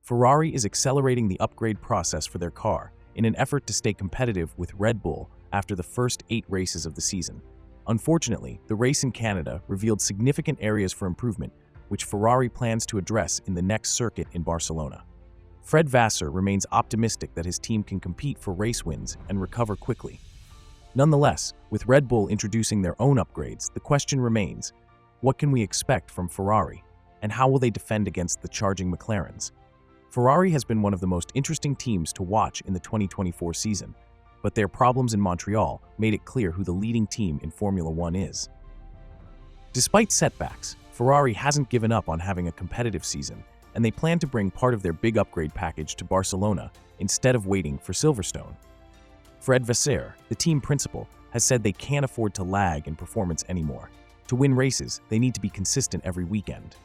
Ferrari is accelerating the upgrade process for their car in an effort to stay competitive with Red Bull after the first 8 races of the season. Unfortunately, the race in Canada revealed significant areas for improvement, which Ferrari plans to address in the next circuit in Barcelona. Fred Vasseur remains optimistic that his team can compete for race wins and recover quickly. Nonetheless, with Red Bull introducing their own upgrades, the question remains, what can we expect from Ferrari, and how will they defend against the charging McLarens? Ferrari has been one of the most interesting teams to watch in the 2024 season, but their problems in Montreal made it clear who the leading team in Formula One is. Despite setbacks, Ferrari hasn't given up on having a competitive season, and they plan to bring part of their big upgrade package to Barcelona instead of waiting for Silverstone. Fred Vasseur, the team principal, has said they can't afford to lag in performance anymore. To win races, they need to be consistent every weekend.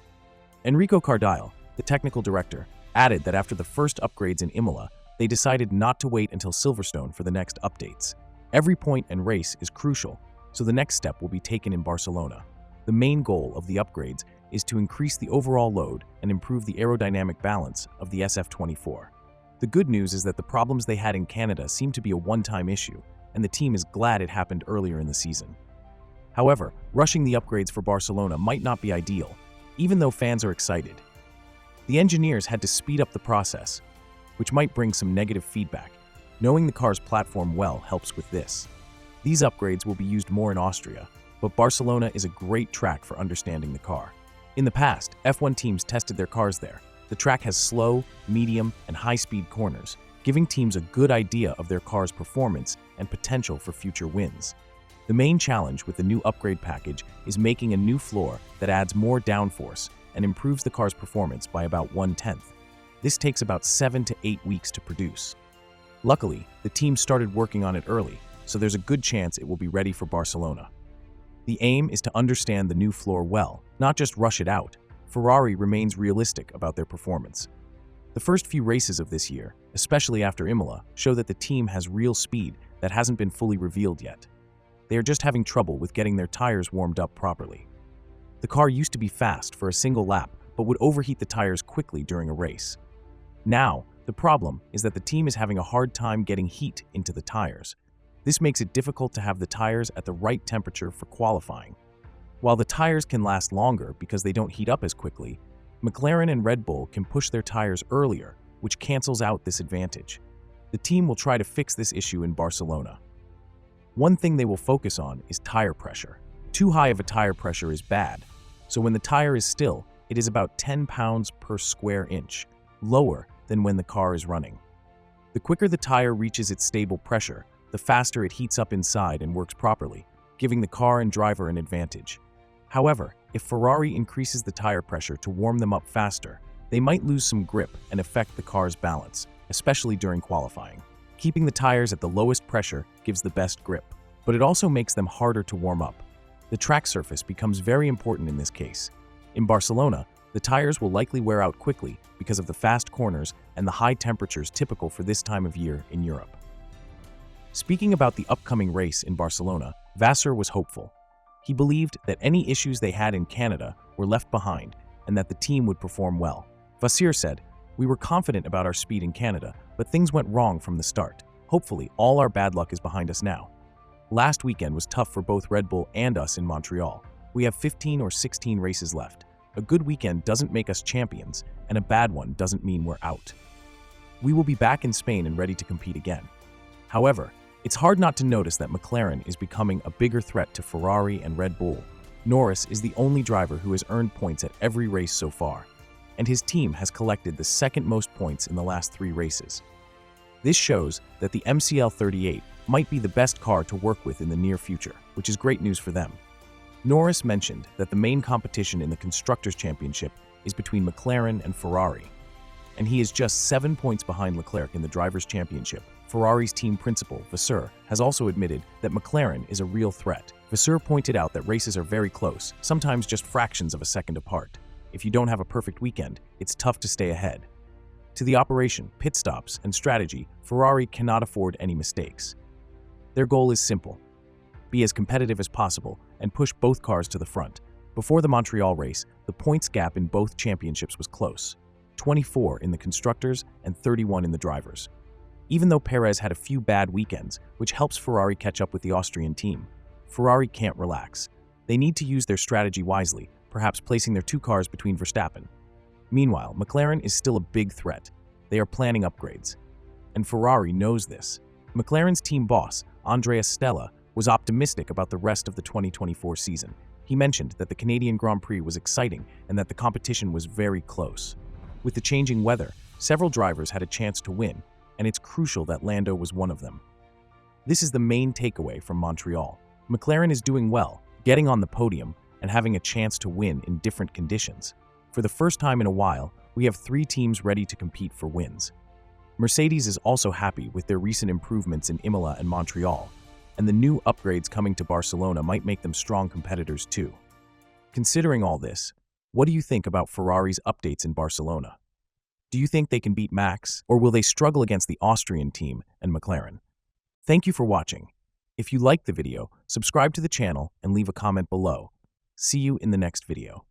Enrico Cardile, the technical director, added that after the first upgrades in Imola, they decided not to wait until Silverstone for the next updates. Every point and race is crucial, so the next step will be taken in Barcelona. The main goal of the upgrades is to increase the overall load and improve the aerodynamic balance of the SF24. The good news is that the problems they had in Canada seem to be a one-time issue, and the team is glad it happened earlier in the season. However, rushing the upgrades for Barcelona might not be ideal, even though fans are excited. The engineers had to speed up the process, which might bring some negative feedback. Knowing the car's platform well helps with this. These upgrades will be used more in Austria, but Barcelona is a great track for understanding the car. In the past, F1 teams tested their cars there. The track has slow, medium, and high-speed corners, giving teams a good idea of their car's performance and potential for future wins. The main challenge with the new upgrade package is making a new floor that adds more downforce and improves the car's performance by about 1/10. This takes about 7 to 8 weeks to produce. Luckily, the team started working on it early, so there's a good chance it will be ready for Barcelona. The aim is to understand the new floor well, not just rush it out. Ferrari remains realistic about their performance. The first few races of this year, especially after Imola, show that the team has real speed that hasn't been fully revealed yet. They are just having trouble with getting their tires warmed up properly. The car used to be fast for a single lap, but would overheat the tires quickly during a race. Now, the problem is that the team is having a hard time getting heat into the tires. This makes it difficult to have the tires at the right temperature for qualifying. While the tires can last longer because they don't heat up as quickly, McLaren and Red Bull can push their tires earlier, which cancels out this advantage. The team will try to fix this issue in Barcelona. One thing they will focus on is tire pressure. Too high of a tire pressure is bad, so when the tire is still, it is about 10 pounds per square inch, lower than when the car is running. The quicker the tire reaches its stable pressure, the faster it heats up inside and works properly, giving the car and driver an advantage. However, if Ferrari increases the tire pressure to warm them up faster, they might lose some grip and affect the car's balance, especially during qualifying. Keeping the tires at the lowest pressure gives the best grip, but it also makes them harder to warm up. The track surface becomes very important in this case. In Barcelona, the tires will likely wear out quickly because of the fast corners and the high temperatures typical for this time of year in Europe. Speaking about the upcoming race in Barcelona, Vasseur was hopeful. He believed that any issues they had in Canada were left behind and that the team would perform well. Vasseur said, "We were confident about our speed in Canada, but things went wrong from the start. Hopefully, all our bad luck is behind us now. Last weekend was tough for both Red Bull and us in Montreal. We have 15 or 16 races left. A good weekend doesn't make us champions, and a bad one doesn't mean we're out. We will be back in Spain and ready to compete again." However, it's hard not to notice that McLaren is becoming a bigger threat to Ferrari and Red Bull. Norris is the only driver who has earned points at every race so far, and his team has collected the second most points in the last 3 races. This shows that the MCL 38 might be the best car to work with in the near future, which is great news for them. Norris mentioned that the main competition in the Constructors' Championship is between McLaren and Ferrari, and he is just 7 points behind Leclerc in the Drivers' Championship. Ferrari's team principal, Vasseur, has also admitted that McLaren is a real threat. Vasseur pointed out that races are very close, sometimes just fractions of a second apart. If you don't have a perfect weekend, it's tough to stay ahead. To the operation, pit stops, and strategy, Ferrari cannot afford any mistakes. Their goal is simple: be as competitive as possible and push both cars to the front. Before the Montreal race, the points gap in both championships was close. 24 in the constructors, and 31 in the drivers. Even though Perez had a few bad weekends, which helps Ferrari catch up with the Austrian team, Ferrari can't relax. They need to use their strategy wisely, perhaps placing their two cars between Verstappen. Meanwhile, McLaren is still a big threat. They are planning upgrades. And Ferrari knows this. McLaren's team boss, Andrea Stella, was optimistic about the rest of the 2024 season. He mentioned that the Canadian Grand Prix was exciting and that the competition was very close. With the changing weather, several drivers had a chance to win, and it's crucial that Lando was one of them. This is the main takeaway from Montreal. McLaren is doing well, getting on the podium, and having a chance to win in different conditions. For the first time in a while, we have 3 teams ready to compete for wins. Mercedes is also happy with their recent improvements in Imola and Montreal, and the new upgrades coming to Barcelona might make them strong competitors too. Considering all this, what do you think about Ferrari's updates in Barcelona? Do you think they can beat Max, or will they struggle against the Austrian team and McLaren? Thank you for watching. If you liked the video, subscribe to the channel and leave a comment below. See you in the next video.